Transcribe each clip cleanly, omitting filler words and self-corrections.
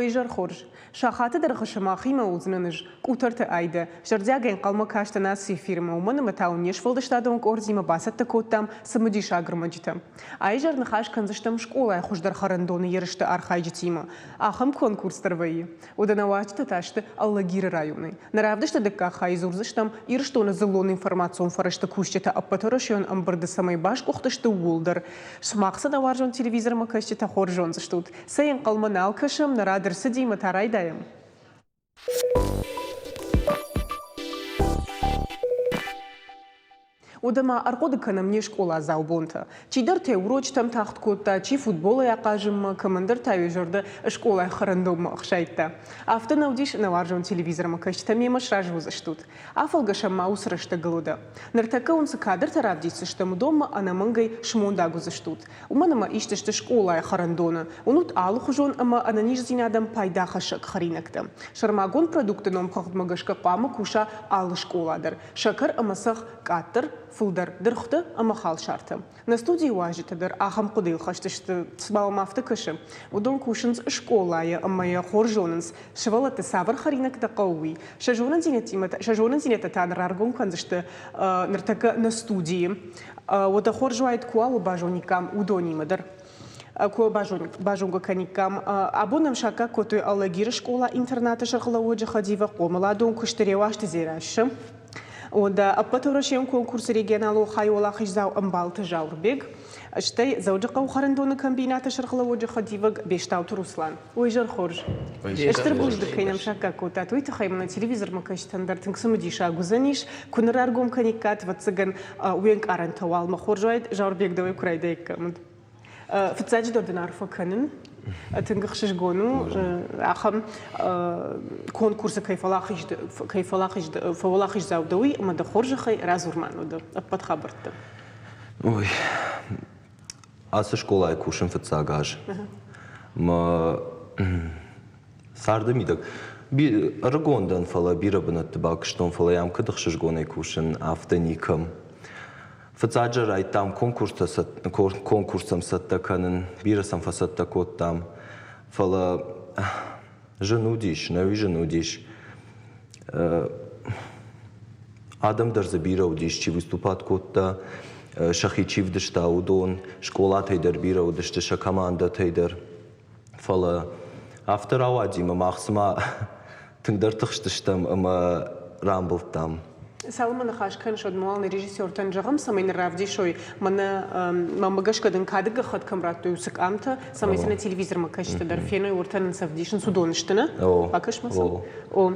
ويجر خورج شاخات در خشماخي موزننج كوترت ايده جرجاگين قلما كاشت ناس في فيرما ومن متاون يشفلد شتادون كورزي مباسط كوتام سمدي شاگر مجتم ايجر نخاش كنزشتم شكولا خوش در خرندون يرشت ارخايجتيما اخم كونكورس ترвые ودنواچت تاشت аллагир районы наравдышты дыкка хайзурзыштам ирштоны зылон информацион фарышты кушчета аппаторошон амбырды самай баш кухтышты улдыр шмакса да варжон телевизор макашчета хоржон зыштут сайын калманал кышым нарадыр сидима тарайдаем. Удама аркодыкана мне школа заубонта. Чидер те урочтам тахт котта, чи футбола яқажым командир тавижорды школа хырындом ақшайтта. Афты наудиш наваржон телевизорма кашта мемаш ражвузаштут. Афалгаша маусрышты гылуда. Нартака унсы кадр таравдисы штаму дома анамангай шмондагузаштут. Уманама иштышты школа хырындона. Унут алу хужон ама ананиш зинадам пайдахашак харинакта. Шармагон продукты ном хахтмагашка пама куша алу школадыр. Шакар амасах каттыр фулдар дырхты амахал шарты. На студии важитадыр ахам кудыл хаштышты цбалам автокышы. Удон кушынс школая амая хоржонынс шывалаты савар харинак да қауи. Шажонын зинеті таныр аргон канзышты ныртака на студии. Ода хоржуайт куалу бажоникам удонимадыр. Ко бажонга каникам абонам шака котой аллагир школа интерната шахлауджа хадива комала дон куштыревашты зерашым. Ода аппаторошем конкурс регионалу хайола хижзау амбалты жаурбег. Штай зауджака ухарындоны комбината шархлауджа хадиваг бештаут Руслан. Уйжар хорж. Эштер бужды кайнам шака кота. Туйты хаймана телевизор макаштандар тынксымыди шагузаниш. Куныр аргом каникат вацыган уенк арантавал махоржуайт жаурбег давай курайдайкамыд. Фцаджи дордынарфа канын. Тынгықшыш гону ахам конкурсы кайфалахиж заудауи мада хоржахай разурмануды аппатхабыртты. Ой, асы школай кушын фцагаж. Ма сардымидак. Аргондан фала бирабынатты бакыштон фала ямка дықшыш гонай кушын автоникам. Фцаджарай там конкурсам саттаканын, бирасам фасаттакоттам, фала женудиш, нави женудиш. Адамдар за бираудиш, чи выступат котта, шахичив дышта удон, школа тайдар бираудышты, ша команда тайдар. Фала автор ауадима махсыма тыңдар тықштыштам, ама рамбылттам. Салмана хашкан шод муалный режиссер танжагам самайн равдишой мана мамагашкадан кадыга хат камрату юсак амта самайн на телевизор макашта дарфеной уртанын савдишин судоныштына бакашмасам о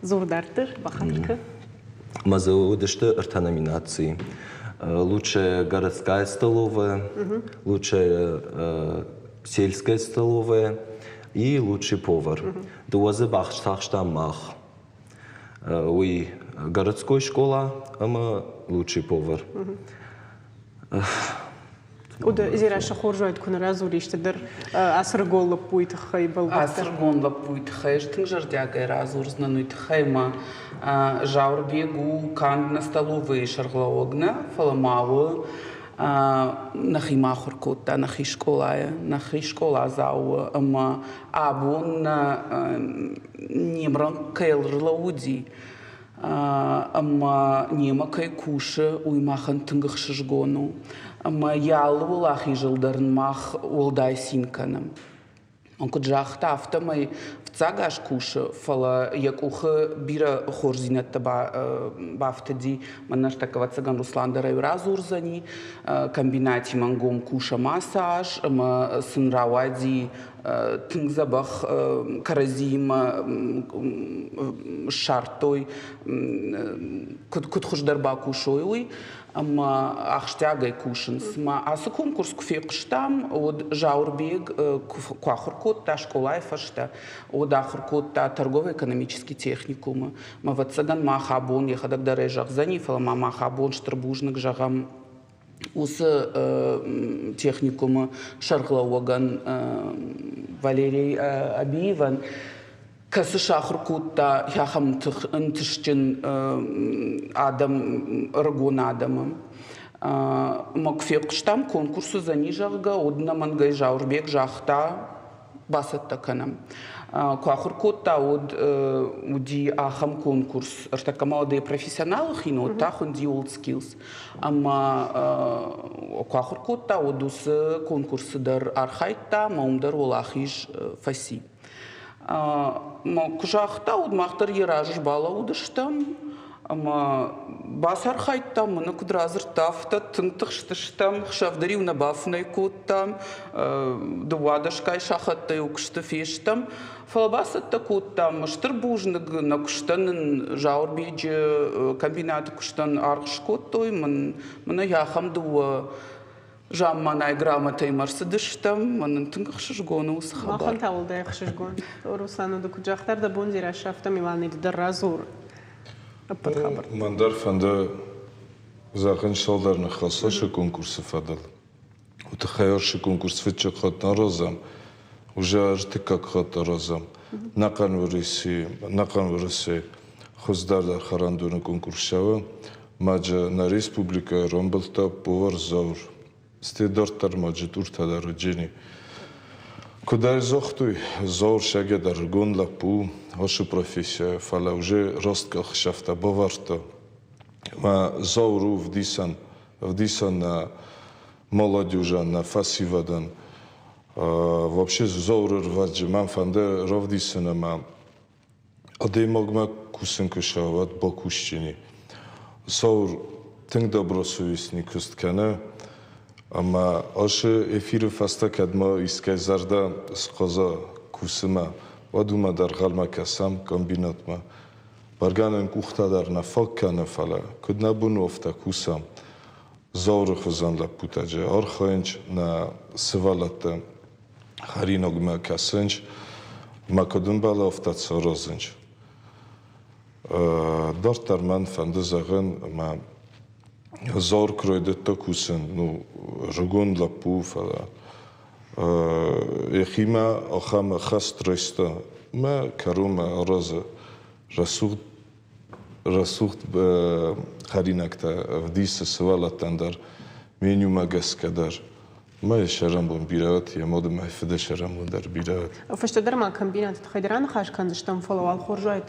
зурдартыр бахатка мазаудышты ирта номинации лучшая городская столовая лучшая сельская столовая и лучший повар дуазы бахштахштам мах уй городской школа, ама лучший повар. Ода зираша хоржуайт куна разуришты дар асыргон лапуйт хай балбатар. Асыргон лапуйт хай, штын жардягай разурзнануйт хайма жаурбегу кандна столовые шарглаогна, фаламаву, нахи махуркота, нахи школа зау, ама абун немран кайлрлауди. Ама нема кай кушы уймахан тыңғықшыш гону. Ама ялы улахи жылдарын мах улдай синканым. Онкы жақта автомай вцагаш кушы фала якухы бира хорзинетті бафтади манаш такава цыган Русландарай разурзани комбинати мангом куша массаж ама сынравади тыңзабах каразима шартой кутхуждарба кушойуй ама ахштягай кушынс ма асы конкурс куфе қыштам од жаурбег куахыркот та школай фашта од ахыркот та торгово-экономический техникум ма вацаган махабон ехадак дарай жағзани фала ма махабон штырбужник жағам осы техникумы шарғлауаган Валерий Абиеван касы шахыркутта яхам тышчын адам ргон адамы макфе қыштам конкурсы зани жағға одна мангай жаурбек жақта басатта канам. Куахуркотта уди ахам конкурс. Ртака молодые профессионалы хино тахунди old skills. Ама куахуркотта удус конкурсы дар архайтта маумдар улахиш фаси. Кужахта удмахтар еражш бала удыштам. Ама басар хайттам, мына кудразыр тафта, тыңтықштыштам, хшавдари уна бафнай коттам, дуадашкай шахаттай укшты фештам. Фалабасатта коттам, штыр бужнык на куштанын жаурбейджі комбинаты куштан арғыш коттой, мына яхам дуа жамманай грамотай марсыдыштам, мына тыңқышыш гону усхабар. Махын тавылдай қышыш гон. Русануды куджақтарда бонзира шафтам иваниды дарразур. Мандар фанда захын шалдарны хасашы конкурсы фадал. Уты хайаршы конкурс фетче хатна розам. Уже ажты как хатна розам. Накан вырысы хоздардар харандуны конкурсшавы. Маджа на республика ромбылта повар заур. Стедортар маджа туртадар джени. Кудай зохтуй, заур шагедар гонлак пу. Ваша профессия, фала уже ростках шафта баварто. Ма зауру вдисан на молодежа, на фасивадан. Вообще зауру рваджи ман фанде ровдисана ма. Адей могма кусен кушават бакущини. Заур тинг добросовестни кусткана. Ама аше эфиры фаста кадма искай зарда сқаза кусыма. ودوما در غلما کسام کامبینات ما برگانن کوختا در نفاق کنه فلا کد نبون افتا کوسام زور خزان لپوتاجه آرخاینج نا سوالات خرینوگ ما کسنج ما کدوم بالا افتا سرازنج دارت در من فندزاغن ما زور کرویده تا کوسن نو رگون لپو فلا ехима ахама хастреста ма карума роза расухт харинакта вдиса свалатандар меню магаскадар ма шарамбон бират я мод ма феда шарамбон дар бират فشتدر ما комбинат خيدران خاش كانزشتم فلوال خورجايت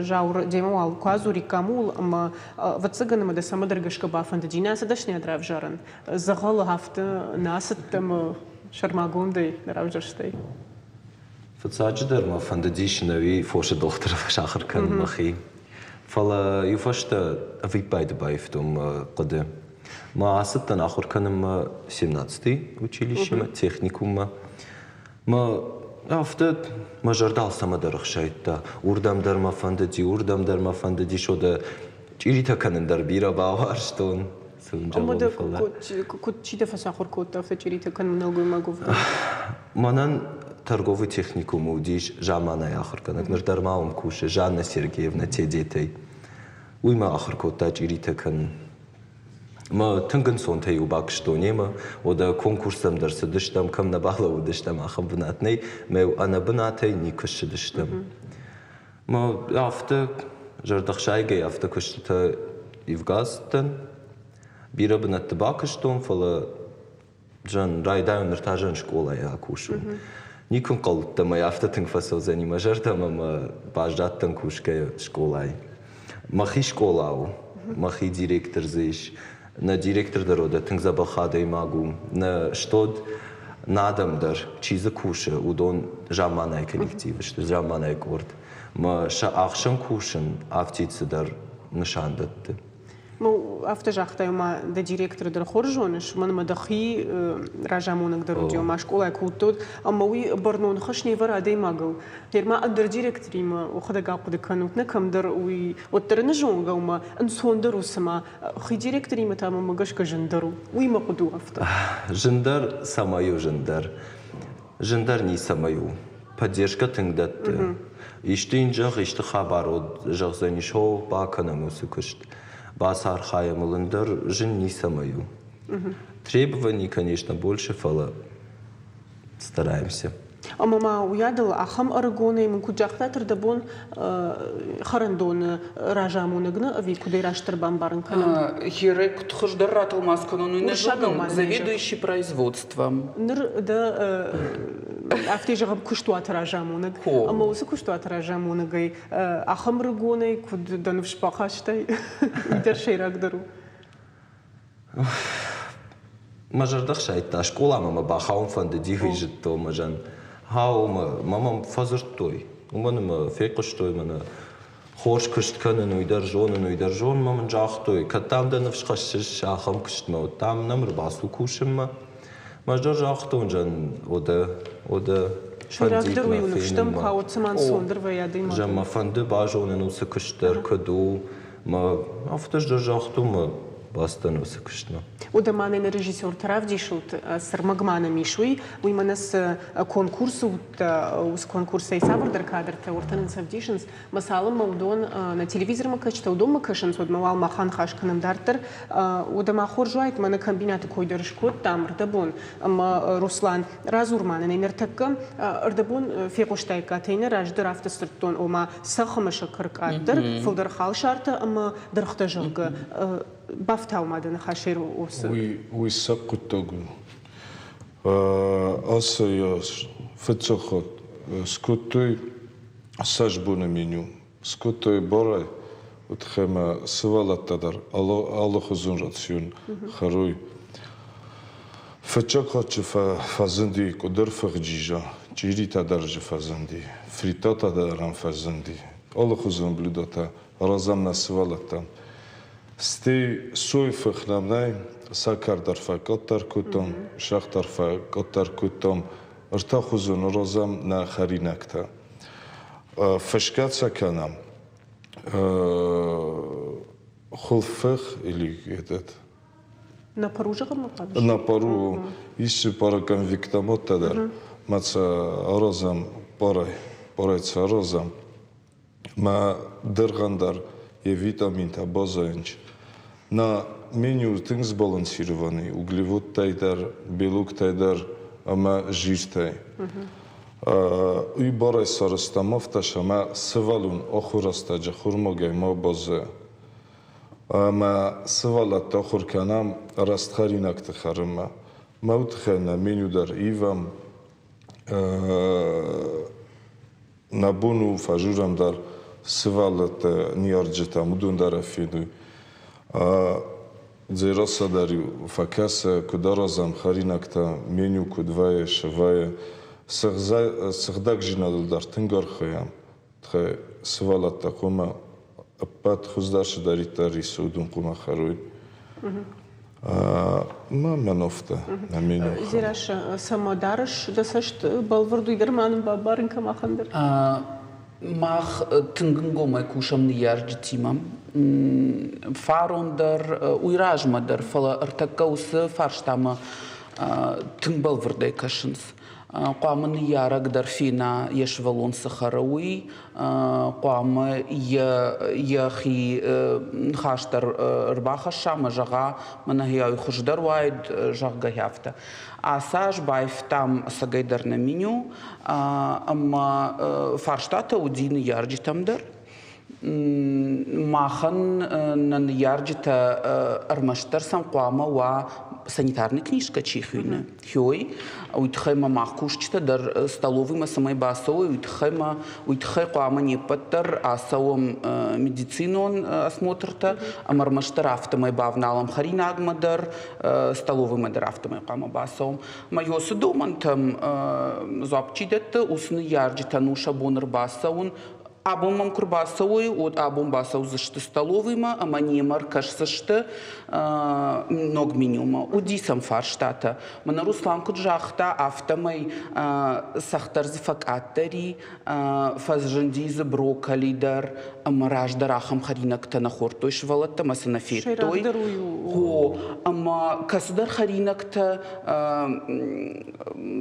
жаур демовал квазури камул ама вацыганымы да самыдыргышка бафанды динасы дашне адрав жаран загалы хафты насыттымы Шармагундай, наравжерштей. Фацаджидер ма фандадишнави фоша доктор шахаркан махи. Фала юфашта авипайд байфтум каде. Ма асыттан ахурканым 17-й училище, техникум. Ма афтат мажардал самадарх шайтта. Урдам дарма фандади шода чирита канандар бира баварштон. Амада кут чита фасахур котта фачирита кан много могу. Манан торговый техникум удиш жамана яхырканак нырдармаум куше Жанна Сергеевна те детей. Уйма ахыркотта чирита кан. Ма тынгын сонтай убак что нема, ода конкурсам дарсыдыштам кам набахла удыштам ахам бынатней, меу ана бынатай ни кышыдыштам. Ма афта жардахшайге афта кышыта ивгастан. Бира бынат табакыштом фала жан райдайын ныртажан школа я кушу. Никун қалытта ма яфта тыңфасыл занима жартам ама баждаттан кушка школай. Махи школау, махи директор зиш, на директор дорода тыңзабахадай магу, на штод надамдар чиза куша удон жаманай коллективы, что жаманай горд. Ма ша ахшан кушан автицыдар нышандатты. Ну, автожахтай ма да директор дар хоржоныш, ман мадахи ражамонак дарудио, ма школа култуд, ама уи барнон хашни вар адей магал. Терма дар директори ма ухада гапу деканут, некам дар уи оттарны жонга ума, ансон дару сама, хи директори ма тама магашка жандару, уи ма куду авто. Жандар самаю жандар. Жандар не самаю. Поддержка тыңдатты. Иштин жах, ишты хабар од жахзанишо баканамусы кышт. Басар хаямылындар жин не самою. Требований, конечно, больше, фала стараемся. أما ويادل أخم أرجوني من كجاكتا تردبون خرندون راجامون جنا أبي كودي راشتر بامبارن كنا. Хирек тхождерат алмасканон нежон заведующий производством. نر ده أفتيج غب كشتوات راجامون. أما وس كشتوات راجامون جاي أخم أرجوني كود دنفش باقاشتاي يدر شيء راقدرو. مجردخ شايت أشكولا ماما بخاون فندي هيجتو مجان هاو ماما فازرتوي ومن ما فيقشتوي من خوش كشت كان إنه يدرجون ما من جاختوي كتام ده نفش خشش آخم كشت ما وتام نمر باسو كوشم ما مجر جاختون جان وده شراكدر ويونفشتم خاوت سمان صندر ويادي ما جم فندي باجون إنه سكشتر كدو ما أفتش جاختو ما باستن وسكشتنا. ودمانين رежиссер ترافدي شوت سرمجمانا ميشوي ويمنس كونكورس وس كونكورس يسافر در كادر تورتن سافديشنز مثلا مودون на телевизор макачта удом макашен сод мавал махан хашканам дартер удама хоржуайт мана комбинаты койдырышкот тамр дабон ама Руслан разурман неймертакка ардабон феқоштай катейна раждыр автостырттон ома сахмаша кыркадыр фылдыр хал шарты ама дырхта жыргы بافتاو مادن خاشير وس وي سقطو اساياس فتخот скотой сажбуна меню скотой борай утхема свалаттадар аллахузун рацион харуй фачакот фазанди кодер фагжижа чирита даржа фазанди фритата дарам фазанди аллахузун блюдата разам на свалаттан Стей сой фахнамнай сакардарфа коттаркутом шахтарфа коттаркутом артахузун розам на харинакта фашкаца канам хулфах или этот на пару же на пару ищи пара конвиктамот тадар маца розам парайца розам ма дыргандар и витамин та базоинч на меню тың сбалансированный углевод тайдар белок тайдар ама жир тай уй барай сарыстамов ташама сывалун охураста жахурмогай ма базе ама сывалат охур канам растхаринак тхарма маутхена меню дар ивам набуну фажурам дар сывалат ниарджета мудундар афиду дзераса дари факаса кударазам харинакта меню кудвая шавая сагдак жинадал дар тынгар хаям тхе сывалат такома апат хуздаш даритари судун кума харуй мамановта на меню зираш самодарыш дасашт балварду идерман бабарынка махандыр Мах тынгынгомай кушам ниярджитимам фарондар уйражмадар фала артакаусы фарштама тынгбалвырдай кашынс قام نيارك درفينا يشفلون سخروي قام يخي خاشتر رباخ الشام جغا من هي يخشدر وايد جغا يافتا اساج بايف تام سجيدر نمينيو اما فرشتاتا ودين يارجي تمدر махан на ярджита армаштарсам қуама ва санитарная книжка чихуйна хёй уйтхэма махкушчта дар столовыма самай басовой уйтхэ қуама не паттар асавам медицинон осмотрта амармаштар автомай бавналам харинагма дар столовыма дар автомай қуама басовам майосы домантам запчидетта усны ярджита нуша бонар басовун Абумам курбасовой от абум басов зашты столовыйма, а манемар кашсашты ног минимума. Удисам фарштата. Мана Руслан куджахта автомай сахтарзы факаттари, фазжандизы брокколидар, амараждар ахам харинакта на хортой швалатта, масана феттой. Го, ама касудар харинакта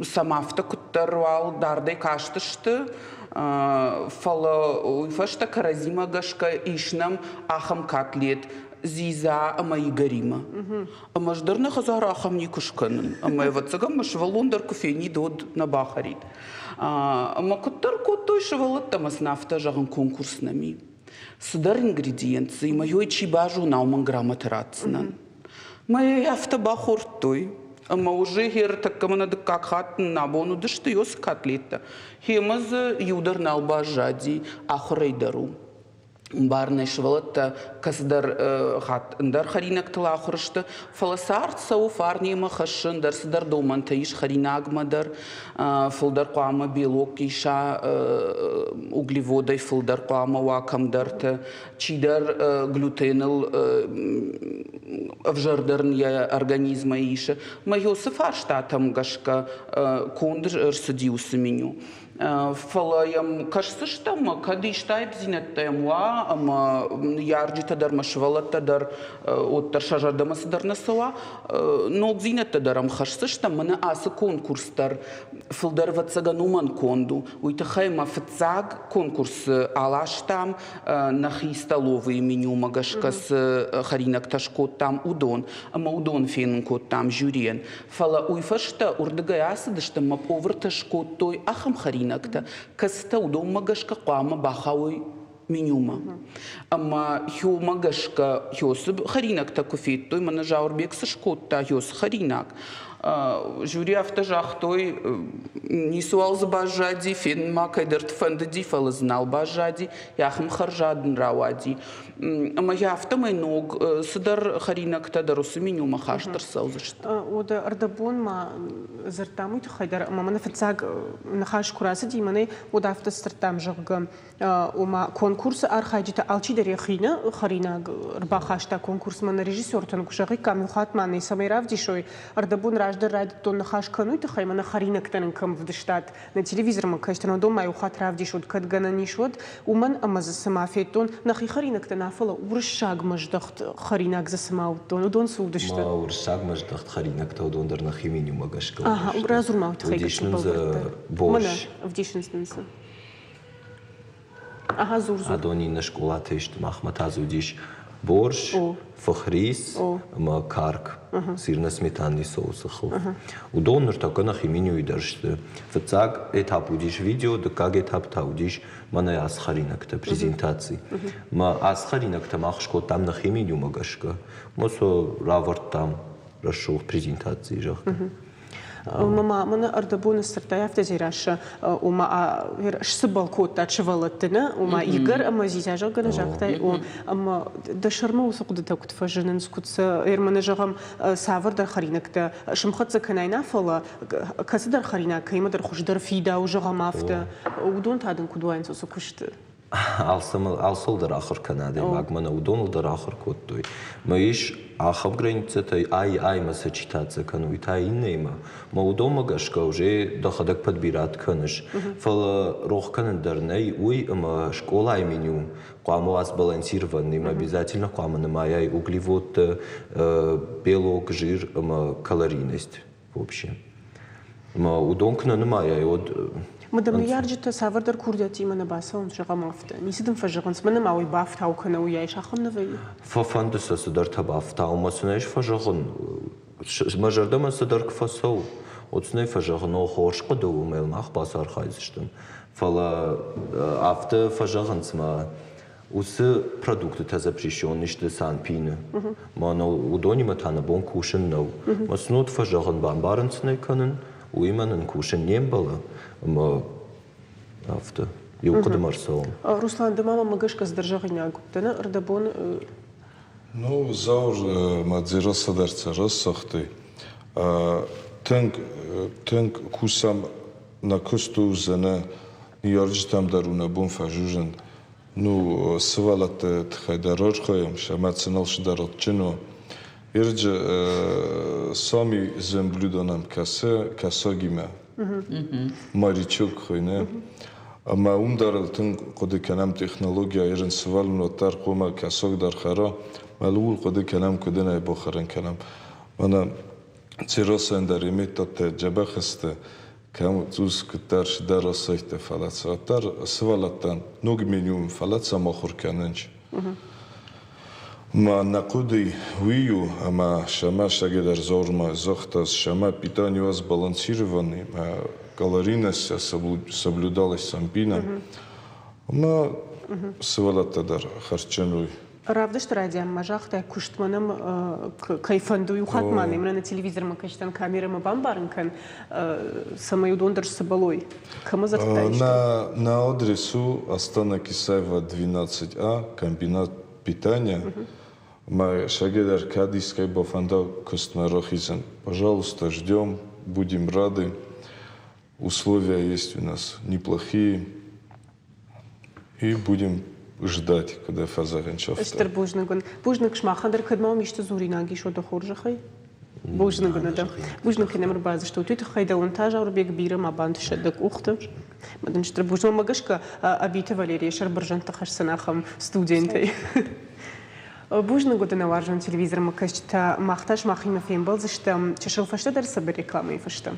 самафта куттарвал дардай кашташты, фала уйфашта каразима гашка ишнам ахам котлет Зиза, ама Игорима. Ама ждърна хазарахам никушканын. Ама евацага ма швалундар кофейни дод на бахарит. Ама кутърко той швалът ама с нафта жаган конкурс нами. Судар ингредиент, има йой чибажу науман граматерацнан. Ма яфта бахор той. Ама уже хер така мана да как хат набону да ще йос котлета. Хема за юдар налба жади ахрейдару. Барне швалата касдар хат ндар харинак тла ахрышты фаласарт сау фарни махашын дар сдар доманта иш харинагмадар фылдар қама белок иша углеводай фылдар қама вакамдарта чидар глютенил вжардарния организма иша майосиф арштатам гашка кондр рсадиусы меню. Фалаям кажется, что мы когда считает зинеттемуа, ама ярджита дар машвалата дар от таршажадама дар насала, но зинетта дарам кажется, что мы на аса конкурс дар филдар вацагануман конду, уйтахайма фацаг конкурс алаштам на хисталовые меню магашка с харинак ташкот там удон, ама удон фенкот там жюриен. Фала уйфашта урдагаяса дашта мап овр ташкот той ахам харин каста удом магашка қама бахауи менюма. Ама хю магашка хёсуб харинак та кофет той мана жаурбек сашкот та хёс харинак. Жюри автожах той не суал за бажади, фен макайдерт фэндади фала знал бажади, яхам харжадн рауади. Ама я автомай ног садар харинак та дарусу менюма хаштар саузашт. Ода ардабон ма зартамуй хайдар, ама мана фацаг нахаш курасади мане ода авто стартам жагга ума конкурс архаджита алчи даре хина харинак рбахашта конкурс мана режиссер тан кушагы камил хатман самайрав дишой ардабон раждар ради то нахаш кануй та хаймана харинак танен кам в штат на телевизор ма каштана дома ю хатрав дишот кадгана нишот уман ама за самафетон нахи харинак тана фала уршаг маждахт харинак за самаутон удон судышта ма уршаг маждахт харинак та удон дар нахи меню магашка ага разурмаут хайгашн борщ в дишнстенса ага зурзур адони на школата ишт махмат азудиш борщ фахрис ма карк сирна сметанный соус хов удон така нахи меню идаршты фцаг этап удиш видео да как этап та удиш мана асхаринак та презентации ма асхаринак та махшко там нахи меню магашка мосо раварт там расшов презентации жах мама мана ардабон стартая в зираша ума шсбалкот тачвалатна ума игр ама зизажа гана жахтай ама да шарма усуқда такут фажинен скутса ермана жагам савар дар харинакта шымхатса канайна фала касы дар харинак кайма дар хушдар фида ужагам афта удон тадын кудуайн сукушты алсол дар ахыр канаде магмана удон дар ахыр коттой маиш ахам границата ай ма сочетаться кануй та иннема ма удон магашка уже дахадак подбират каныш фала рох канандарней уй ма школа меню қама сбалансированным обязательно қама намаяй углевод белок жир ма калорийность в общем ма удон кна намаяй от مدام يارجت سافر در کوردتی من باسون شغام افته نیستم فجرانس منم اوی بافت او کنه ویایش آخم نوی ففندس صدر تبافت او مسنایش فجران مجرد من صدر کفاسو اتنای فجران او خورش قدو میل مخ باسار خایزشتم فلا افته فجرانس ما усы продукты та запрещенные что санпины мана удони матана бон кушен нау маснут фажаган бамбарнсны können уиманен кушен не было ма авто юкуда марсо Руслан да мама магашка сдержагыня гуптана ардабон ну заур мадзира садарца рассахты тэнк кусам на косту зана ньорджтам даруна бон фажужен ну свалат тхайдарор khoyam shamatsnal shdarot chino irj sami zembludonam kasagima marichuk khoyne ama umdaraltın qodi kanam texnologiya irin svalno tar qoma kasog dar khara malul qodi kanam kodena bokharan kanam mana tsirosan dar imitat jabakhste كم توس كتر شدار صيت فلات ساتر سوالتان نوع منيوم فلات سماخور كننش ما نقودي ويو أما شما شاگردر زورما زختас шама питание у вас балансированный, калорийность соблюдалась сампина. ما سوالات تدار خرچنوي. Равдыш радиам мажахта куштманым кайфанду юхатманы на телевизор макаштан камерама бамбарынкан самую дондер соболой. Кому захтаешь? На адресу Астана Кисаева 12А, комбинат питания. Мы шагедар Кадийской Бафанда Костнарохизан. Пожалуйста, ждем, будем рады. Условия есть у нас неплохие. И будем ждать, когда фаза гончафта. Эстер бужнагон. Бужнаг шмахандер кадмау мишта зуринаги шода хоржахай. Бужнагон да. Бужнаг немер база, что ты хайда унтажа урбек бирам абант шеддак ухтер. Мадан штер бужнаг магашка абита Валерия Шарбаржан тахаш санахам студентой. Бужнагу да наваржан телевизор макашта махташ махима фембал, зашта чешел фашта дар сабе рекламы фашта.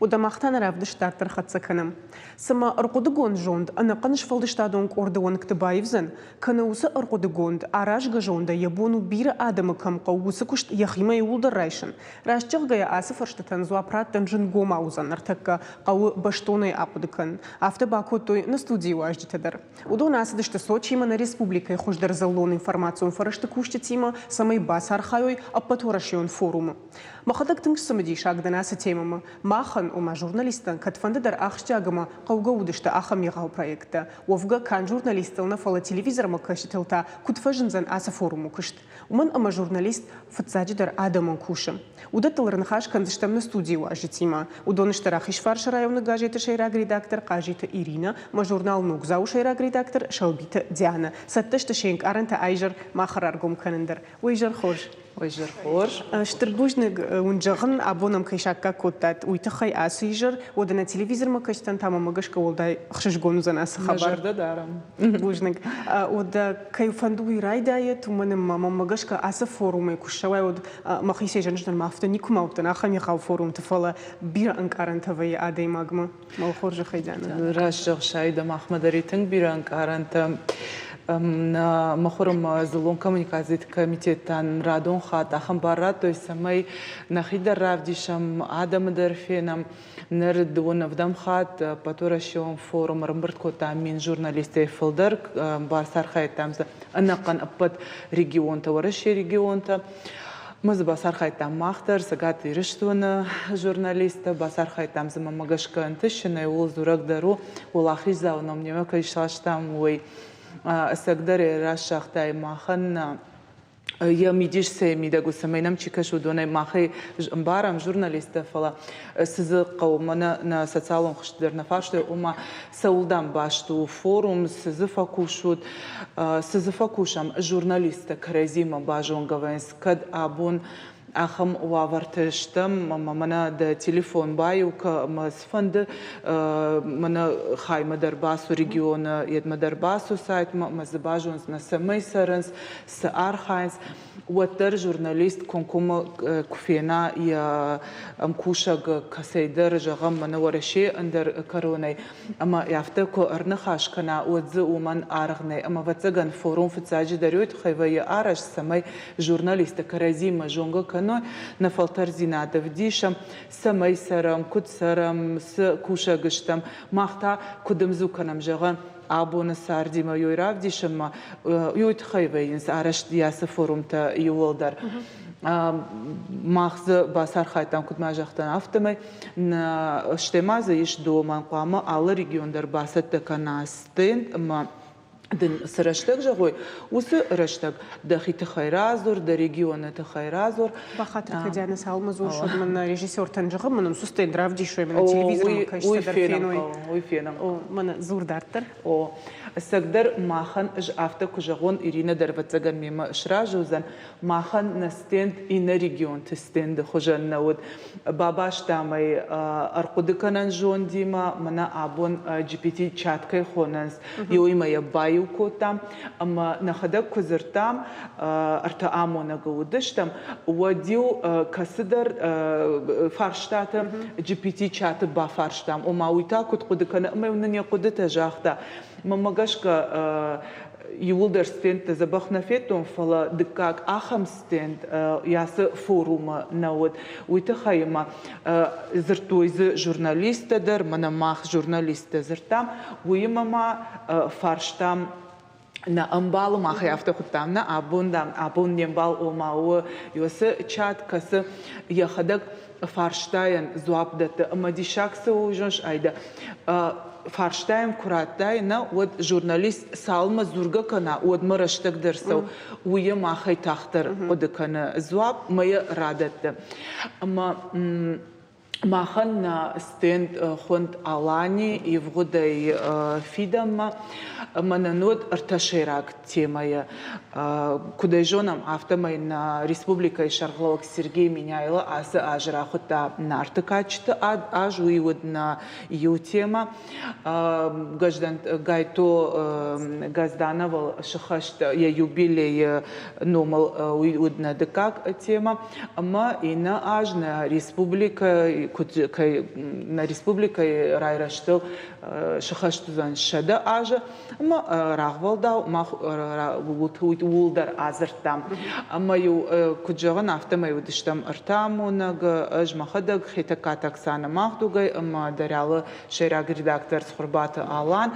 ودمختان رفدش در ترخص کنم. سما ارقدگون جوند أنا قنش فلدش تادون كوردوان كتبايفزن كنا وس ارقدگوند عراج جوند يبونو بير آدم كم قوس كشت يخيما يولد الرئيشن. راش جغيا آسف رشتن زوا برات تنجن قوم عوزن ارتك قو بشتوني أقدكن. أفت باكوتوي نستوديو واجد تدر. ودون آسدش تسوتشي من الريسبوبليكا يخش در زلون إنفورماتيون فرشت كوشت تيما سماي باسار خايوي أبطورشيون فوروم. ما خدك تنش سمديش أقدر ناس تيمم ماخن وما جورناليستان كتفند در أخشجاجما قوجودشت أخم يغاو проекта. وفجا كان جورناليستنا فلا تلفزيون ما كشتلتا كتفجن زن أسفورم كشت. ومن أما جورناليست فتزاج در آدم كوشم. وده تلرنخاش كان زشتم نستوديو أجتيما. ودونش تراخيش فرش رايون جاجيت شيراغ ريداكتر قاجيت إيرينا ما جورنال نوكزاو شيراغ ريداكتر شوبيت ديانا. ستشت شينك أرنت أيجر ما خرارجم كنندر ويجر خوش. ويجر خوش. شتربوجنج ونجغن أبونم كيشاكا كوتات ويتخي أسيجر ودنا تلفزيون ما كشتن تمام مجش كولداي خشش جونزن أس خبر. مجرد دارم. بوجنج ودا كيفندوي رايدايت ومن ما مجش كأس فورم يكشوا ود ما خيسي جنجنا ما فتني كم أوتنا أخم يخاف فورم تفلا بير أنكارن تبي عادي ماجما ما خرج خيجانا. راشق شايدة محمد ريتنج بير أنكارن تم مخورم زلون коммуникацият комитетан радон хат ахам барат той самай нахидар равдишам адам дерфенам нердун вдам хат паторашон форум рамберт кота мин журналисты филдер барсар хайтамза анакан апат регион товарищ регионта мы басар хайтам махтар сагат ириштуна журналиста басар хайтам зама магашка антышна ул зурак дару ул ахиза нам нема кайшаштам ой سقدر راشخته ماخن یا میدیش سه میده گوسمینم چیکش ودونه ماخی بارم ژورنالیست فلا سز قومنا نا سوциалон خشدر نفاشته وما سولدم باشتو فورум سز فکوشود سز فکوشم ژورنالیست کرزیما باجون گوینس کد آبون أخم وافرتشتم منا ده تليفون بايو كمسفند منا خاي مدرباسو ريجيون يد مدرباسو سايت مزباجونز نسمي سرنس سأرخاينس وتر جورناليست كونكم كفينا يا أمكوشة كسيدر جغم منا ورشي أندر كروني أما يفتكو أرنخاش كنا وتزو من أرغني أما فتزغن فوروم فتزاجي داريوت خيوية أرش سمي جورناليست كرازيما جونغو نفلتر زينادة وديشم سمي سرم كد سرم كوشا قشتم ماختا كدم زوكنم جغن أبونا ساردي ما يويراف ديشم يويت خيبين سارش دياس فورم تا يولدر ماخذ باسار خايتام كنت ما جختن أفتمي اشتمازة يش دو من قامة على ريجيون در باسط كناستين ما دن سرشتك جوي وس رشتك دخيت خيرازور در ريجيون تخيرازور بخاطر كديانا سال مزور شد من ريجيسور تنجغ من نصوصتين درافدي شوي من التلفزيون ما كاش تدرفين ويفينا من زور دارتر سقدر ماخن أفتك جغون إيرينا دربتزغن ميما إشراجوزن ماخن نستند إن ريجيون تستند خجن نود باباش تامي أرقدكنن جون ديما منا أبون GPT chat كي خوننس يويما يبايو يوكوتام أما نخدك كزرتام أرتا آمونا قودشتم وديو كسدر فارشتاتا GPT چات با فارشتام وما ويتا كنت قدكنا أما ونن يقودت جاختا ما مغشك يولدر ستند زبخنا فيتون فلا دكاك أخم ستند ياس فوروم نود ويتخيما زرتويز جورناليست در من ماخ جورناليست زرتام ويما ما فارشتام na ambal ma khayafta khutam na abun nembal o ma o yos chat kas ya khadak farshtayn zuabdat amadi shaksa o jonsh ayda farshtayn kuratay na od jurnalist salma zurga kana od marashtak derso uya ma khay taxtar od kana zuab maya radat ama ماخن ستند خند алани и вгодай фидам мананод арташерак темая куда жонам автомай на республика Шаргловак Сергей меняйла асы ажрахута нартыкачты ажу и вот на ю тема гаждан гайто газдановал шахашт я юбилей номал уидна декак тема ама и на аж на республика на республика райраштыл шахаштузан шада ажа ама рагвалда ма улдар азыртам ама ю куджаган автомай удиштам артамунаг ажмахадаг хитакатак сана махдугай ама дарялы шераг редактор схурбата алан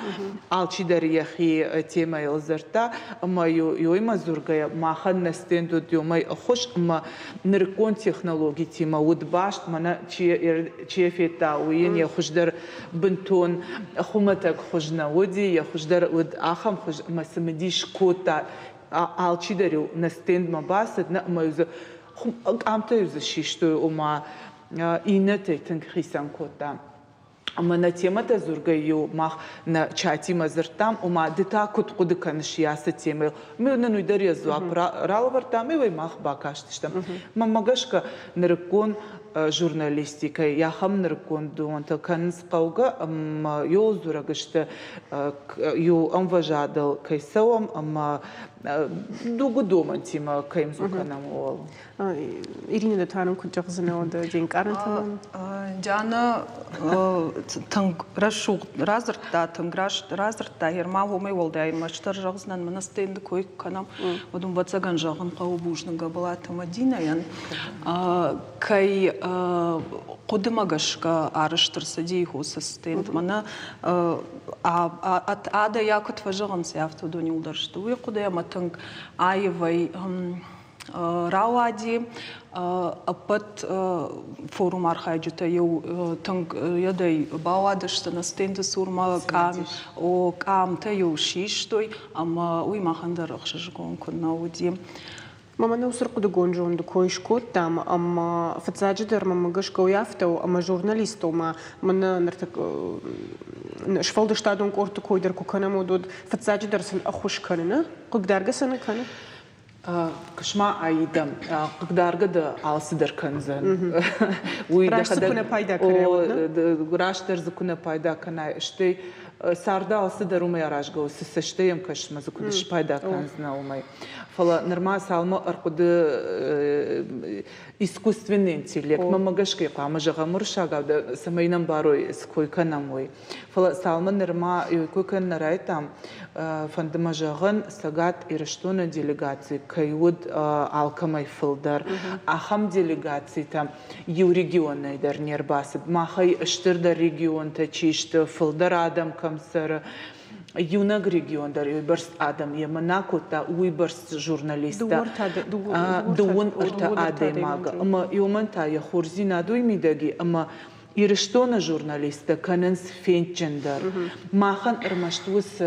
алчидар яхи тема илзарта ама ю има зургая махан настенду дюмай хош ама ниркон технологии тема удбашт мана чефета уин я хуждар бентон خمتك خجنا ودي يا خجدر ود آخم خج ما سمديش كوتا عالشي دريو نستند ما باسد نأما يوز عمتا يوز شيشتو وما إنتي تنخيسان كوتا أما نتيمة زرقيو ما نا شاتي مزرتام وما دتا كت قد كان شياسة تيمة ميونا نويدر يزواب رالورتام ميوي ما خباكاشتشتم ما مغشك نركون журналистика я хам ныркон дуонта канс қауга ё зурагышты ё амважадал кайсавам ама дугу доман тима кайм зуканам ол Ирина датанам куджахзана ода ден карантаман Jana разыртта разыртта ерма омай олда айырмаштар жағызынан мына стенді көйк канам одун бацаган жағын қау бужныга балаты Мадина ян кай қудымагашка арыштырса дейхуса стенд мана ада якут важығын сияфты дони ударшты уй қудая матынг айвай Рауади апат форум архайджута ю танг ядай бауадышта на стенде сурма кам та ю шиштой ама уй махандар ахшажгон кунауди Мама не усърку гонжон до койшко там ама фацаджидър мама гъшка яфтал ама журналистов ма мана нартак швалда штадон корто койдър кукана модод фацаджидър сан ахушкана кукдарга сана кана Кшма айдам кукдарга да алсидър канзан Рашта пайда каре Раштар закуна пайда кана ще сарда алсидър умай рашга се ще ям кашма закуна пайда канзна умай Фала норма салма аркуды искусственный интеллект. Мама гашки кама жагамур шагавда самайнам барой скойка намой. Фала салма норма юкойка нарай там фандама жаган сагат ирештона делегации кайуд алкамай филдар. Ахам делегации там ю регионы дар нербасып. Махай штырда регион тачишты филдар адам камсара. Юнаг регион дар уйбарс адам яманакота уйбарс журналиста дуон орта адемага ама юманта я хорзина дуймидаги ама ирештона журналиста кананс фенчендар махан армаштус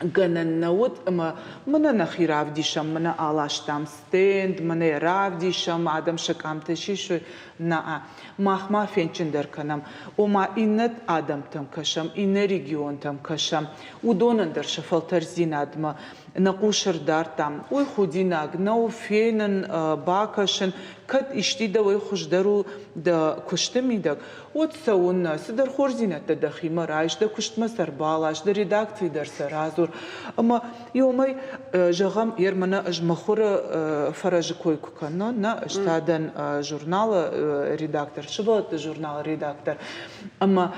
Ганан наут ама мана нахирав дишам мана алаштам стенд мана рав дишам адам шакам тешишой на махма фенчендер канам ома иннат адам там кашам инна регион там кашам удонандер шафалтар зинадма نقوشر دارتم وی خودی نگ نو فینن باکشن کد اشتیده وی خوش درو دا کشته میدک و تسون سدر خورزینه تدخی مرایش دا کشت مسر بالاش دا ریداکتی در سرازور اما یومی جغم یرمنا اج مخور فرج کوی کنن نه اشتادن ژورنال ریداکتور شبات ژورنال ریداکتور اما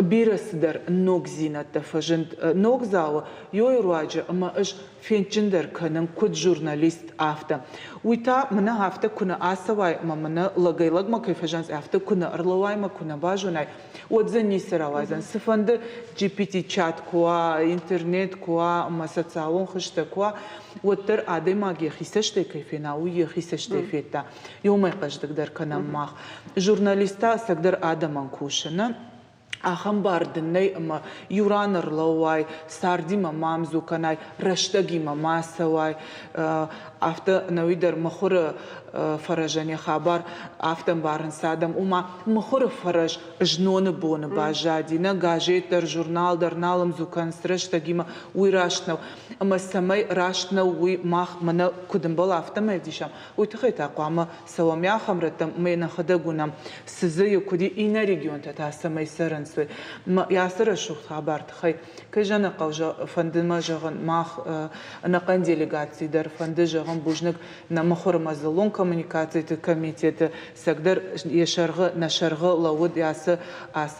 بیرس در نوگزینه تفجند نوگزاو یوی رواجه اما اش فینچندر کنن کد ژورنالیست آفته ویتا منه هفته کنه آسوای ما منه لگای ما کیف جنس هفته کنه ارلوای ما کنه باجونای وزنی سراوازن سفند جی پی تی چات کوا اینترنت کوا ما سوسالون خشت کوا وتر آدم ما خیسشته کیف ناوی خیسشته فیتا یوم قصدک در کنه ما ژورنالیستا سقدر آدم انکوشنه آخام باردنی اما یوران رلوای سردی ما مامزو کنای رشتگی ما ماسوای افته نوی در مخور فرجانی خبر افتم بارن سادم اوما مخور فرج جنون بون باجادی نه گاجیت در ژورنال در نالم زوکان رشتگی ما وی راشنو اما سمای راشنو وی ماخ من کدم بال افتم ایدیشم وی تخیت اقوام سوامیا خمرتم من خدگونم سزای کدی این رگیون تا سمای سرن ما یاسر شوخ خبر تخی که جن قوجا فندما جغن ماخ نقن делегации در فند جغن بوجنك نمخور مزلون коммуникации комитет سقدر يشرغ نشرغ لود ياس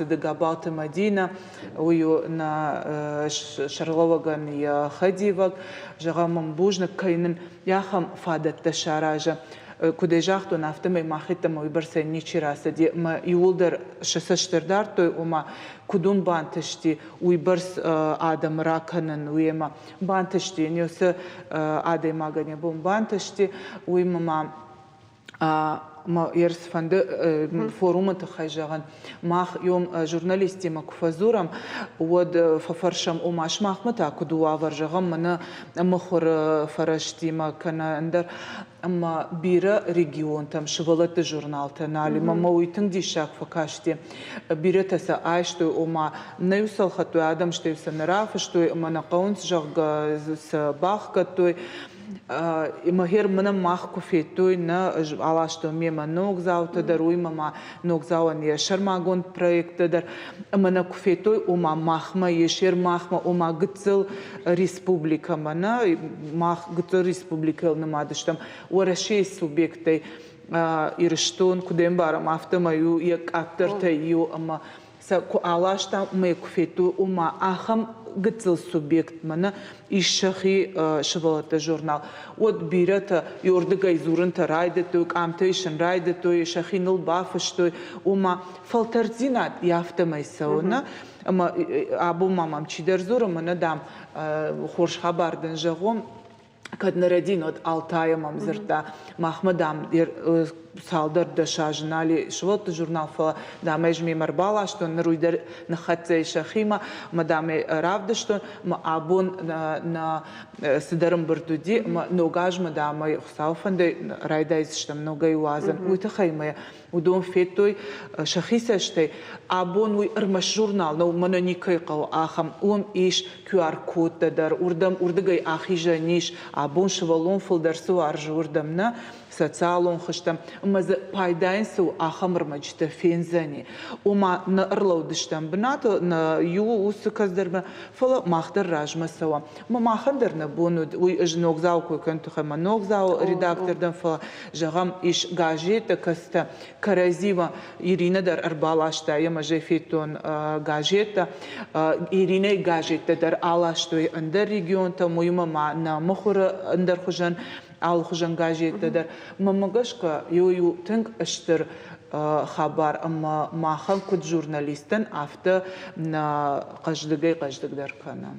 دقابات مدينة ويو نا شرغوغن يا خديوغ جغن من بوجنك كاينن ياخم فادت تشاراجه کودجاخت و نفتم ماخیت ما ویبرسه نیچی راستی ما یولدر شسشتر دار توی و ما کدوم بانتشتی ویبرس آدم راکنن وی ما بانتشتی نیوس آدم آگنی بوم بانتشتی وی ما يرس فند فوروم تخيجان ماخ يوم جورناليستي ما كفزورم ود ففرشم وماش ماخ متى كدوا ورجغم من مخور فرشتي ما كان اندر اما بيرا ريجيون تم شغلت جورنال تنالي ما ويتن دي شاك فكاشتي بيرا تسا عايشتو وما نيوصل خطو ادم شتي سنرافشتو ما نقونس جغ سباخ كتو مهير من ماخ كفيتوي نا علاشتو ميما نوغزاو تدروي ما نوغزاو ني شرماغون проект تدر من كفيتوي وما ماخما يشير ماخما وما قتل республика منا ماخ قتل республика نمادشتم ورشي سوبيكتي يرشتون كدين بارم افتما يو يك اكترتي يو اما سكو علاشتا ما كفيتو وما اخم قتل سوبيكت منا إيشخي شغلت جورنال ود بيرتا يوردقا يزورنتا رايدتو كامتيشن رايدتو يشخي نل بافشتو وما فلترزينات يافتا ما يسونا اما ابو مامام چيدر زور منا دام خورش خبر دن جغوم kad naredin od Altaja mamzrta Mahmadam салдар дыша журнали швот журнал фа дамеж ми марбала что на руйдер на хатце шахима мадаме равда что ма абун на сидарым бирдуди ма ногаж мадаме хсауфанде райдайз что много юазан уйта хайма удон фетой шахисаште абун уй ирмаш журнал но мана никай қау ахам ум иш QR код дар урдам урдагай ахижа ниш абун швалон фолдерсу арж урдамна социалон خشتم اما پایداین سو آخمر مجته فینزنی وما نرلو دشتم بناتو ن یو وسکز درب فلا ماخدر راجم سوا ما خندر نبوند وی اجنوگزاو کو کنت خما نوگزاو ریداکتور دم ف جغم ایش گاجیت کست کرازیوا ایرینه در اربالاشتا یم جفیتون گاجیت ایرینه گاجیت در آلاشتو اندر رегион تا مویم ما نمخور اندر خجن ал хужангажи тедер мамагашка йою тинг эштер хабар amma махан куд журналистен авто на каждыгай кана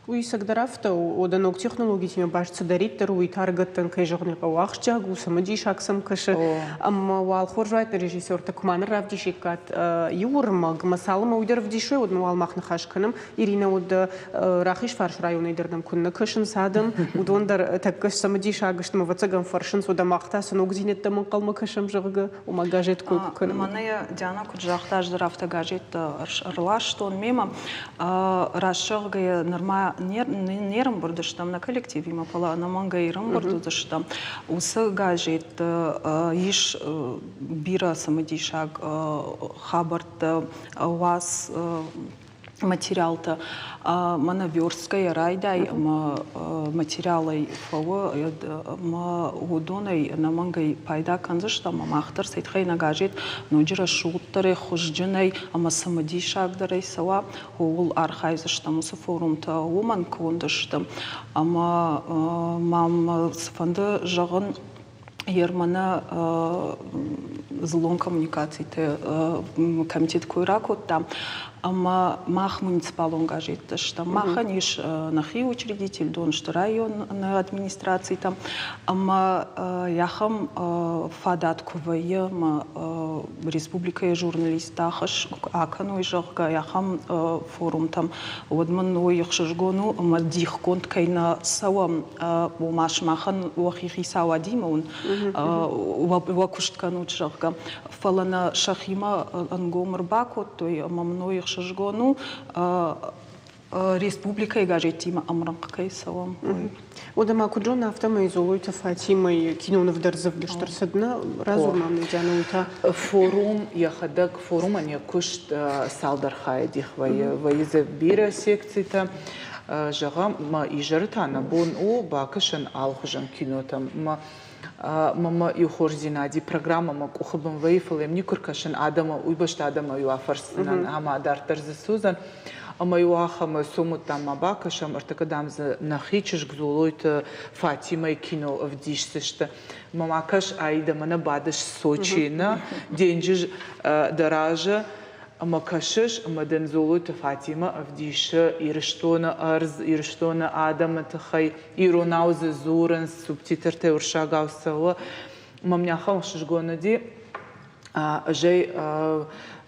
Уи сагдарафта оданок технологиями башцы дариттер уи таргаттан кайжогны кавахчаг усамади шаксам кышы amma вал хоржайт режиссер такман равдишикат юрмаг масалма уйдер вдишой одну алмахны хашканым Ирина од рахиш фарш районы дердам кунна кышын садым удондар таккыш самади шагыштым вацагам фаршын сода мактасын огзинеттам калма кышым жыгы ума гажет кукын мана Диана куджахтаж драфта гажет ырлаш тон мема расшыгы норма нерм бурдыштам на коллективе мапала на мангайрам бурдыштам усы гажет иш бира самадишаг хабарт вас материалта мanaверская райдай материалы фавы удоной на мангай пайда канзышта махтар сайтхай нагажет ноджира шуттары хужжинай ама самадишаг дарай сава ол архайзышта мусы форумта уман кондышта ама мам сфанды жағын Ермана злом коммуникации комитет койракот там, ама мах муниципал ангажит, что маха ниш нахи учредитель, дон что район администрации там, ама яхам фадат кувая республика журналистахаш, акану ижага яхам форум там, одман уйхшжгону ама дих конт кайна савам умаш махан уахихи савадимун. Вакушткану чарга фалана шахима ангомр бако той мамной шашгону республика гажетима амранкай савам Одама куджона автома изолуйта Фатима и кино в дарзавдыштыр садна разумам недянуйта форум яхадак форум ане кушт салдархай дих вайзе бира секцита жага ма ижертана бон о бакашан алхужан кинотам мама юхорзинади программа ма кухабам вейфлем никуркашан адама уйбашта адама юафарсынан ама дартарзы сузан ама юахама сумутама бакашам артакадамзы нахичиш гзулойт Фатима кино вдишсышта мама каш айда мана бадыш Сочина деньжиж даража ама кашыш ама дензолойт Фатима вдиша ирштона арз ирштона адама тхай иронаузе зурен субтитр те уршагавсава мамняхам шжгонади жей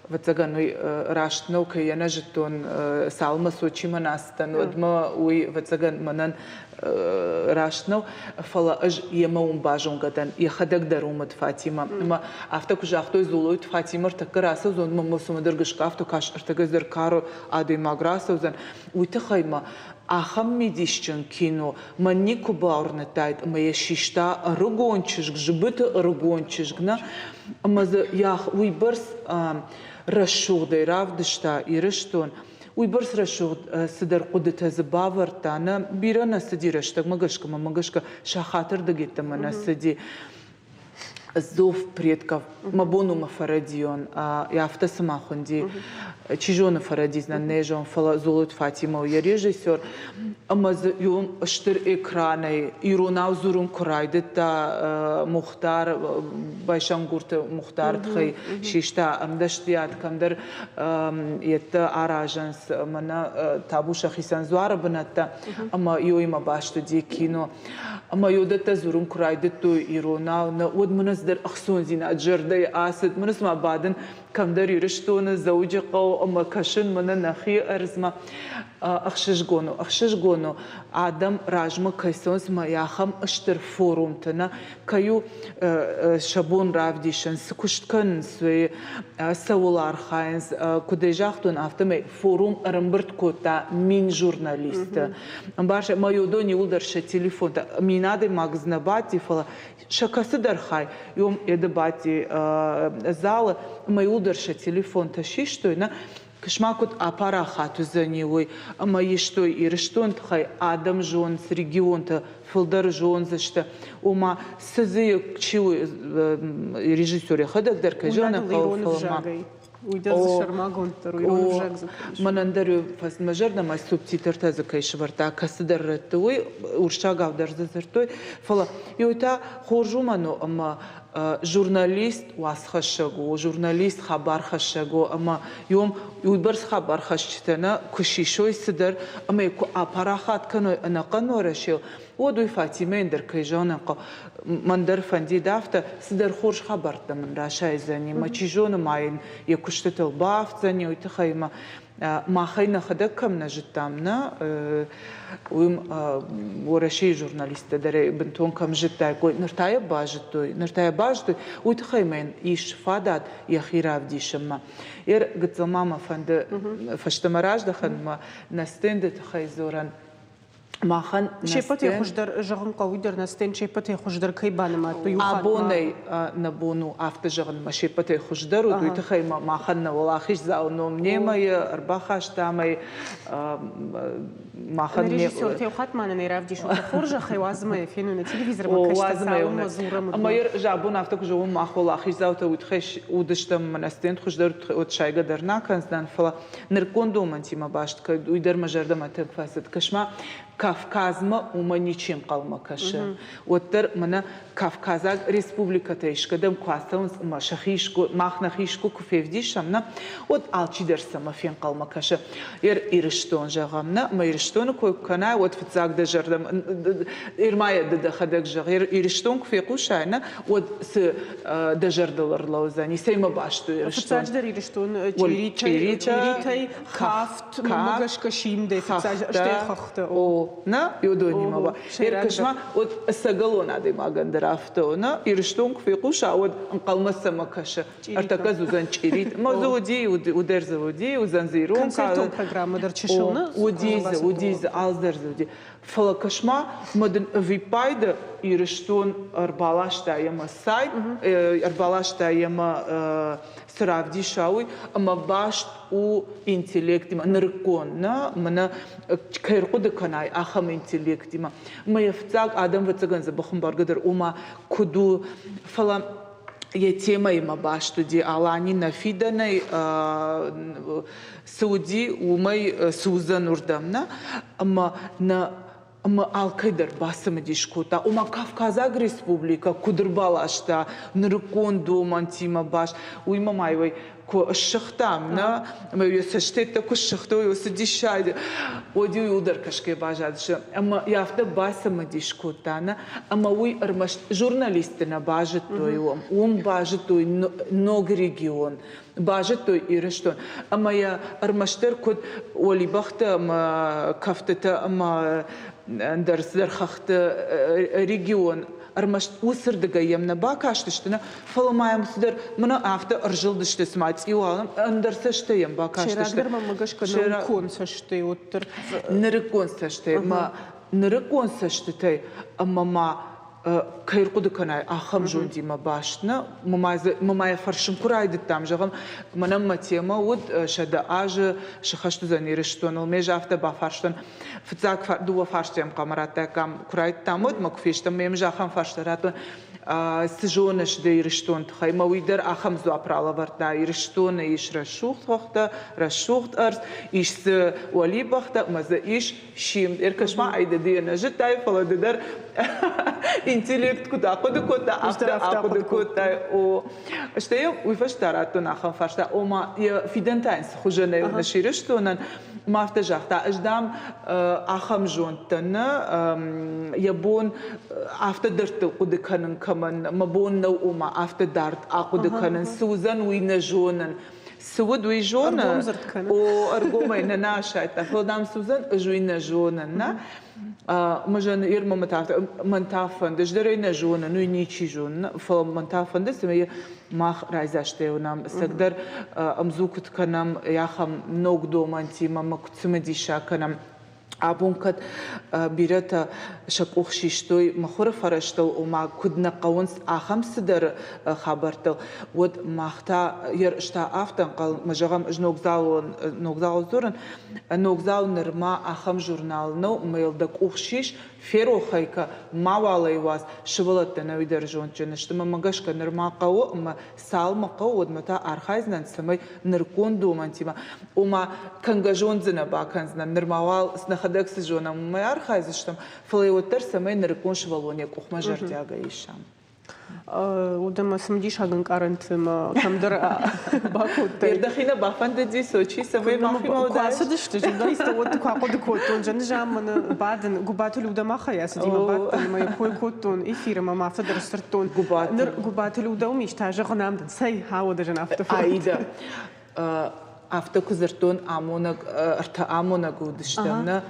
вацаганой раштнау каяна жетон салма Сочима настан одма уй вацаган манан раштнау фала аж емаум бажонгадан яхадак дарумат Фатима ма автак жахтой зулойт Фатима такараса зон мамусумадыргышка авту каш артагазер каро ады маграсовзан уйтахайма ахам медишчен кино манику баурнатайт мая шишта ругончиш жбыт ругончишгна маза ях уйбарс рашугдай равдышта ирыштон уйбарс рашуг сыдар кудыта забавартана бирана садираштаг магашка шахатыр дагитамана сади зов предков мабону Фарадион яфта самахунди чижона Фарадизна нежон фала золот Фатима я режиссер амаз юм штыр экраны иронау зурун курайдыта Мухтар Байшангурта Мухтар тхай шишта амдаштият камдар етта аражанс мана табуша хисан зуара бната ама йоима башты ди кино ама йодата зурун курайдыту иронау на одманас در أخصون زين أجردي آسد من اسمه بعدين كم در يرشتون زوجي قو أما كشن من النخي أرزما أخشش جونو آدم راجما كيسونس ما ياخم أشتر فوروم تنا كيو شابون رافديشن سكشت كن سوي سوالار خاينز كديجاختون أفتمي فوروم أرمبرت كوتا مين جورناليست أمبارش ما يودون يولدرش تليفون مينادي ماغزنباتي فلا شكاسي درخاي يوم يدباتي زال ما يولدرش تليفون تشيشتوي نا كشماكوت أبارا خاتو زنيوي أما يشتوي يرشتون تخاي آدم جونز ريجيون تا فلدر جونز اشتا وما سزي كشيوي ريجيسوري خدك در كجانا قوفلما منندرو فاس مجرد ما سوبتيتر تازكاي شبرتا كسدرتوي ورشاغاو درزرتوي فلا يوتا خورجومانو اما журналист واسخشگو журналист خبر خشگو اما يوم يبرز خبر خشتنا كشيشوي صدر اما يكو اپاراخات كنو انا قنورشيل ودوي فاطمه در كيجانا من در فندي دافته صدر خورش خبرت من راشاي زني ما تشيجون ماين يكشتل بافت زني وتخيما ما خينا خدكم نجتامنا ويم ورشي جورناليست دري بنتون كم جتا يقول نرتاي باجتو وتخيمين يش فادات يخيرا بديشما ير قلت ماما فند فشتمراج دخل ما نستند تخيزورن ماخن شيبت يخجدر جغن قوي در نستين شيبت يخجدر كي بانما بيوخان أبوني نبونو أفتجغن ما شيبت يخجدر ودوي تخي ماخن ولا خيش زاو نوم نيما يا أرباخاش تامي ماخن ريجيسور تيوخات معنا نيراف دي شو تخرج خوازمه فينو نتلفزيون ما كاش تساوم مزوره أما يرجعون أفتك جو ما خلا خيش زاو تو تخيش ودشتم من استين خجدر وتشاي قدر ناكنز دان فلا نركون دوم أنتي ما باشت كد ويدر مجرد ما تكفاسد كشما Кавказма уманичим қалмакашы. Оттыр мына Кавказаг республиката ишкадам квасаунс машахишку махнахишку куфевдишамна от алчидерсама фен қалмакашы. Ириштон жағамна, ма ириштону койкана от фицаг да жардам ирмая да хадак жаг. Ириштон куфекушайна от с да жардалар лаузани сейма башту ириштон. Фицаг да ириштон чиритай хафт магашка шимде фицаг штехахта. نا يودوني ما با كشما ود سجلونا دي ما قندرافتونا يرشتون في قوشا ود انقلم السمكشة ارتكزوا زنشيريت ما زودي ودر زودي وزنزيرون كونسرتون برنامج در تشونا وديز أزدر زودي فلا كشما مدن فيبايد يرشتون أربعاشتا يما سايد أربعاشتا يما سرافدي شاوي أما باشت و интеллект има нырконна мына кайрқуды канай ахам интеллект има ма яфцаг адам вацаган за бахым баргадыр ума куду фала я тема има башту ди алани на фиданай сауди умай сузан урдамна ама на Ама алкайдар басымы дишкута, ума Кавказаг республика, кудырбалашта, нырконду мантима баш, уйма майвай, ко шахтам, на, ма юсаштета ко шахто, юсадишайди, оди удар кашке бажадша, ама яфта басымы дишкутана, ама уй армаш журналисты на бажет той бажет той ног регион. Бажет той ириштон. Ама я армаштер код оли бахта ама кафтата ама درخت ريجيون أرمش وصر دقيم نباكاش تشتنا فلو ما يمصدر منا عفته أرجل دشت سمعت إيوالم أندرسشت يم باكاش تشت شراغر ما مجاش كنا نكون سشتي وتر نركون سشتي ما نركون سشتي أما ما كيرقود كناي أخم جوندي ما باشنا ما يفرشم كرايد التام جغم منام تيما ود شدا آج شخشت زنيرشتون الميج عفته بافرشتون فتزاك دو فرشتم قمرات كام كرايد تامود ما كفيشتم ميمج أخم فرشتراتون سجونش ديرشتون تخي ما ويدر أخم زو أبرالا وردا يرشتون إيش رشوخت وقتا رشوخت أرز إيش ولي بختا ماذا إيش شيم إركش ما عيد دينا جتاي فلا ددر интеллект куда куда авто куда о что я выфаштарат на хам фашта ома я фидентайнс хужене на ширештонан мафта жахта аждам ахам жонтана ябон авто дерт куда канан каман мабон на ома авто дарт акуда канан сузан уйна жонан سود ويجونا وأرجوما إن ناشة تفضل سوزان أجوينا جونا نا مجن إيرما منتافن دجدرينا جونا نوينيشي جونا فمنتافن ده سمية ما رايزاشته ونام سقدر أمزوكت كنام ياخم نوغدو مانتي ما مكتسمديشا كنام أبون كد بيرتا شقوخ شيشتوي مخور فرشتل وما كدنا قونس أخم صدر خبرتل ود مختا يرشتا أفتن قال مجرم نوغزاو زورن نوغزاو نرما أخم جورنال نو ميلدك أخشيش فيرو خيكا ما والي واس شبلت نويدر جون جنشتما مغشك نرما قو ما سالما قو ود متا أرخايزنا نسمي نركون دومانتيما وما كنجون زنا باكنزنا نرماوال سنخدك سجونا ما أرخايزشتم فليوتر سمي نركون شبلوني كوخ مجرتياغا يشام ودما سمديش هاغن كارنتم كمدر باكوت يردخينا بافند دي سوتشي سمي ماخي مودا كواسدشت جدايست ود كاقود كوتون جنجام بعد غباتل ودما خياس ديما بعد ما يكون كوتون ايفير ما فدر سرتون غباتل ودوم يشتاج غنام سي هاو دجن افتفر ايدا after kuzerton amona arta amona gudishtamna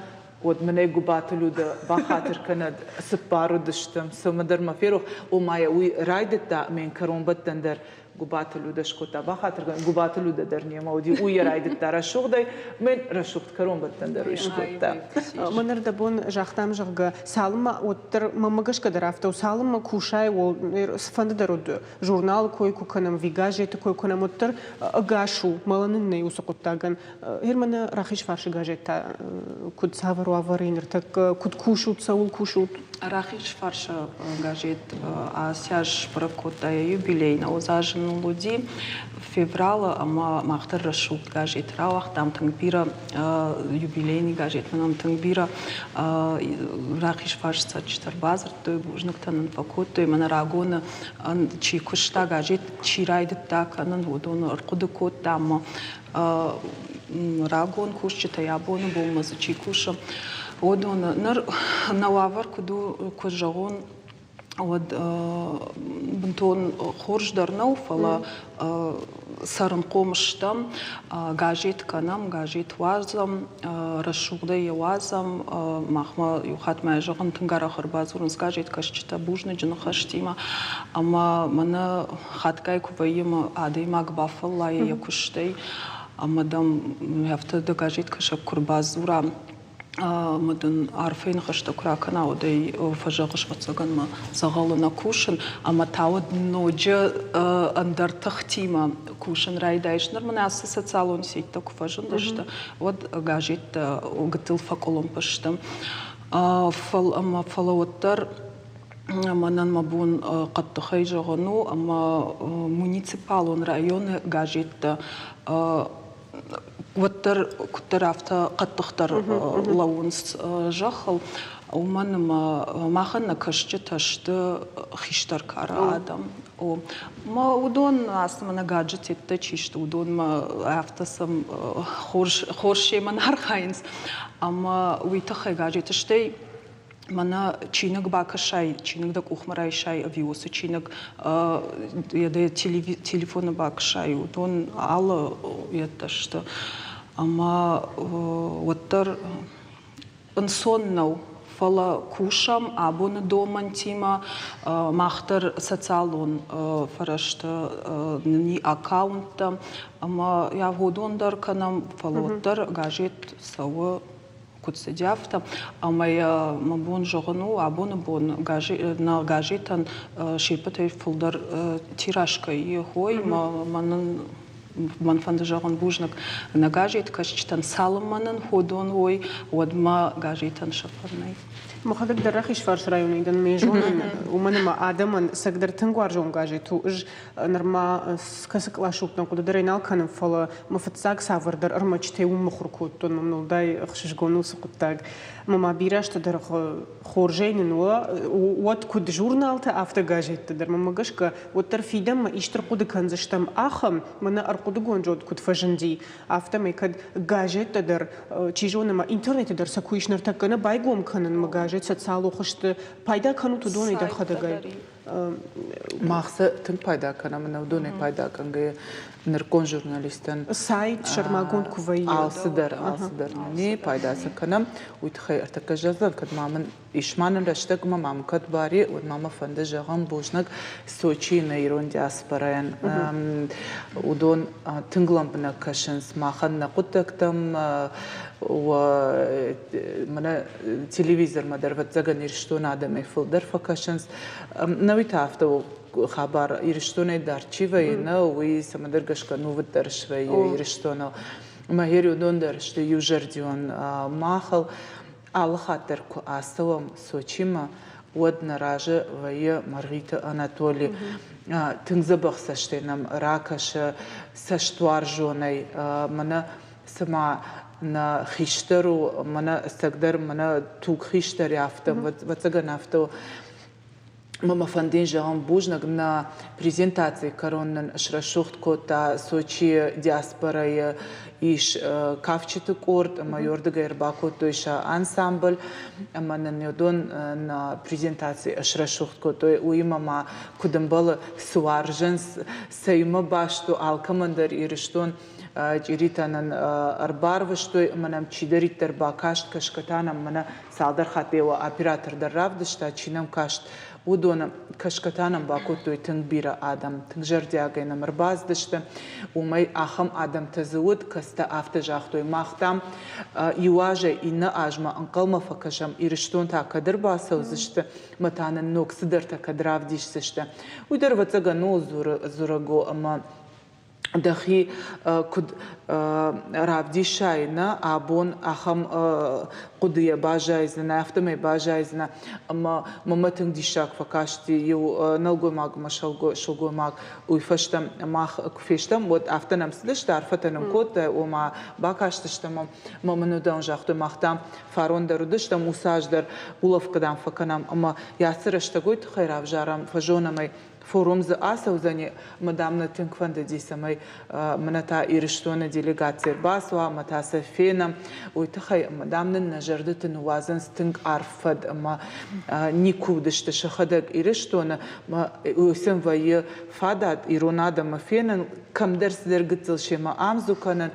ود مني قباتلو ده بخاطر كند سبارو دشتم سمدر ما فيرو وما يوي رايدتا من كرون بتندر قبات لوده شكوتا بخاطر قبات لوده درني مودي ويرايد ترى شغدي من رشوت كرون بتندر شكوتا منر دبون جاختم جرگ سالم وتر ممگش کدرافت و سالم کوشای و سفند درود ژورنال کوی کنم ویگاجت کوی کنم وتر گاشو مالن نیوسقطاگن هرمن راخیش فارش گاجت کد سافر و آورینر تک کد کوشوت سول کوشوت Рахиш фарша гажет асяж прокота юбилейна озажен луди февраля ама махтар рашут гажет равах там тангбира юбилейный гажет нам тангбира рахиш фарш сачтар базар той бужнактан факот той мана рагона чи кушта гажет чи райдет так анан водон аркудукот там рагон кушчета ябону болмазы чи кушам Одон на лавар кудожагон од бунтон хорж дарнау фала сарын комыштам гажет канам гажет вазам рашугда явазам махма юхат майжаган тынгара харбазурын гажет кашчита бужны жын хаштима ама мана хаткай куваима адыма гбафалла якуштей амадам яфта да гажет кашак курбазура مدن عارفين خشتا كراكنا ودي فجاقش واتساقن ما زغالنا كوشن اما تعود نوجه اندر تختيما كوشن راي دايشنر من اساسا صالون سيتا كفاجن داشتا ود غاجيت وقتل فاكولون باشتا فال اما فالوتر манан мабун قد جغنو اما муниципалон районы غاجيت وتر كترافتا قد تختار لونس جخل ومن ما خلنا كشت تشت خيشتر كار آدم وما ودون أصلا من جادجت تتشيشت ودون ما عفتسم خورشي من هرخاينس أما ويتخي جادجت تشتي منا چینک باکشای چینک دک اخمرای شای اویوس چینک یده تلفن باکشای و دون آل یتشت اما وتر انسان نو فلا کوشم آبون دومن تیما ماختر سوциалون فرشت نی اکاونت اما یا هودون در کنم فلا وتر گاجت سو куд сидяфта, ама я мабун жогну абун бун на гажетан шипатай фулдар тиражка и хой манан манфанда жоган бужнак на гажет кашчтан салманан ходон ой одма гажетан шафарнай مخدر در رخش فرش رایونی دن میجون ومن ما آدمان سقدر تنگوار جون گاجی تو اج نرما کسک لاشوب نکود در اینال کنم فلا مفتزاق سافر در ارمچته و مخورکود تون ممنول دای خشش گونو سقطاق مما بیراشت در خورجین وات کود جورنال تا افت گاجی در مما گش که وتر فیدم ما ایشتر قود کنزشتم آخم من ارقود گونجود کود فجندی افت میکد گاجی در چیزون ما اینترنت در سکویش نرتکنه بایگوم کنن مگاج социал оқышты пайда кану тудоны дар хадагай мақсы тын пайда канам навдоны пайда канга ныркон журналистен сайт шармагон кувай алсыдар не пайдасы канам уйтхай артакажазан кадмамын ишманын раштак мамам кадбари вот мама фанда жаган божнак сочи на ирон диаспораян удон тынглампна кашынс махан на куттактам ومن تلفزيون ما درفت زعن يرشتون آدم يفلدر فكاشنس نويت عفتو خبر يرشتون دارچی و اینا وی سمدرگش کنو درش و يرشتون ما هیرو دون درشت یوجردیون ماخل آل خاطر کو آستوام سوچیما ود نراجه و ی مارغریتا آناتولی تنزبخ سشتنم راکش سشتوار جونی من سما на хиштеру мана стагдер мана тук хиштер яфтам вацага нафто мама фандин жаган бужнак на презентации короннан шрашухт кота сочи диаспора иш кавчиты корт майордага ербако тойша ансамбль амана нёдон на презентации шрашухт кото уимама кудамбала суарженс сейма башту алкамандар ириштон جريتان أربار وشتوي منام تشيدريت دربا كاشت كشكتانم منا سالدر خاتي وأبيراتر درراف دشتا تشينام كاشت ودون كشكتانم باكوتو تنبيرا آدم تنجر دياغينا مرباز دشت ومي آخم آدم تزود كستا آفت جاختوي ماختام يواجه إنا آجما انقل مفكشم إرشتون تا كدر باسو زشت متانا نوك سدر تا كدراف ديش زشت ويدر وطاقا نو زورغو أما دخي كد رابدي شاينا أبون أخم قضية باجايزنا أفتمي باجايزنا أما ممتن دي شاك فكاشتي يو نلقو ماغ ما شلقو ماغ ويفشتم ماخ كفيشتم ود أفتنم سدش تعرفتنم كوت وما باكاشتشتم ممنو دون جاختو ماختام فارون درودشتم وساج در ولف قدام فكنام أما ياسرشتقويت خير أفجارم فجونا مي فورум за асаузани мадамна тинкванда дисамай маната ириштона делегация басва мата сафена уйтахай мадамна нажардыты нуазан стинг арфад ама никудышты шахадак ириштона уйсен вайы фадат иронада мафенан камдерс дергытыл шема амзуканан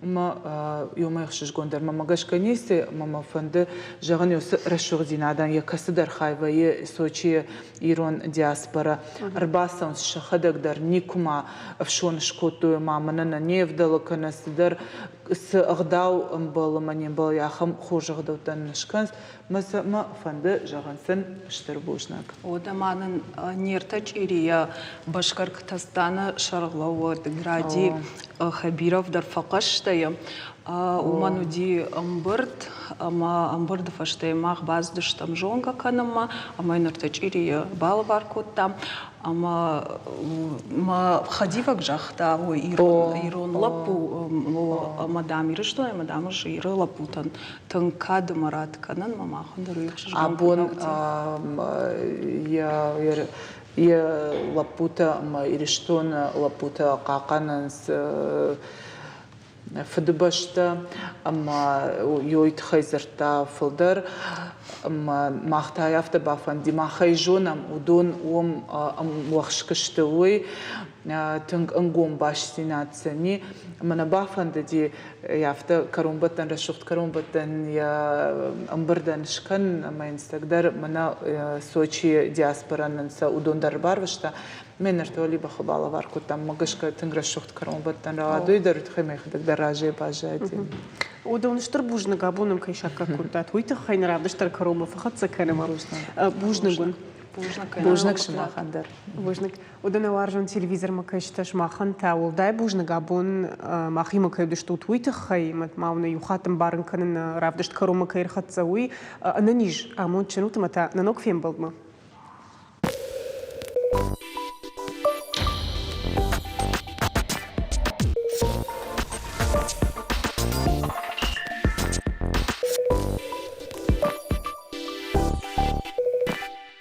ما يوم يخشش قندر ما مجاش كنيسة ما فند جغني رشوق دينادان يكسدر خايبة سوتشي إيران دياسبرا أربعة شخدك در نيكما أفشون شكوتو ما مننا نيفدل كنا سدر سأغداو أمبال من ينبال ياخم خوش غداو تنشكنس ما فند جغنسن اشتربوشناك ودمانن نيرتاج إيريا باشكر كتستانا شرغلو دغرادي خبيرов در فقشتايا ومانودي أمبرد أما أمبرد فشتاي ماخ بازدش تام جونغا كانما أما نرتاج إيريا بالباركوت تام أما ما خديفك جاختا وإيرون لابو مدام يرشتو مدام جير لابو تن كاد مرات كانن ما خندرو يخشش أبون يا لابوتا ما يرشتون لابوتا قاقنس فدبشتا أما يويت خيزرتا فلدر أما ما اختايفت بافن دي ما خيجونم ودون وخشكشتوي تنق انقوم باشتينات سني من بافن دي يافت كرومبتن رشوخت كرومبتن يا امبردن شكن ما ينستقدر من سوچي دياسبرا ننسى ودون دربار وشتا من ارتولي بخبالة واركو تام مقشك تنقرشوخت كرومبتن رادو يدرو تخيمي خدك دراجي باجاتي ودونشتر بوجنغا بونم كيشاكا كنتات ويتخين رادشتر كرومبا فقط سكنما بوجنغون بوجنك شماخندر بوجنك ودنا وارجون تلفزيون ما كايشتا شماخن تاول داي بوجنغا بون ماخي ما كايدشتو تويتخي مت ماونا يخاتم بارن كان رافدشت كروما كاير خاتسوي اننيج امون تشنوت متا نانوك فين بلدما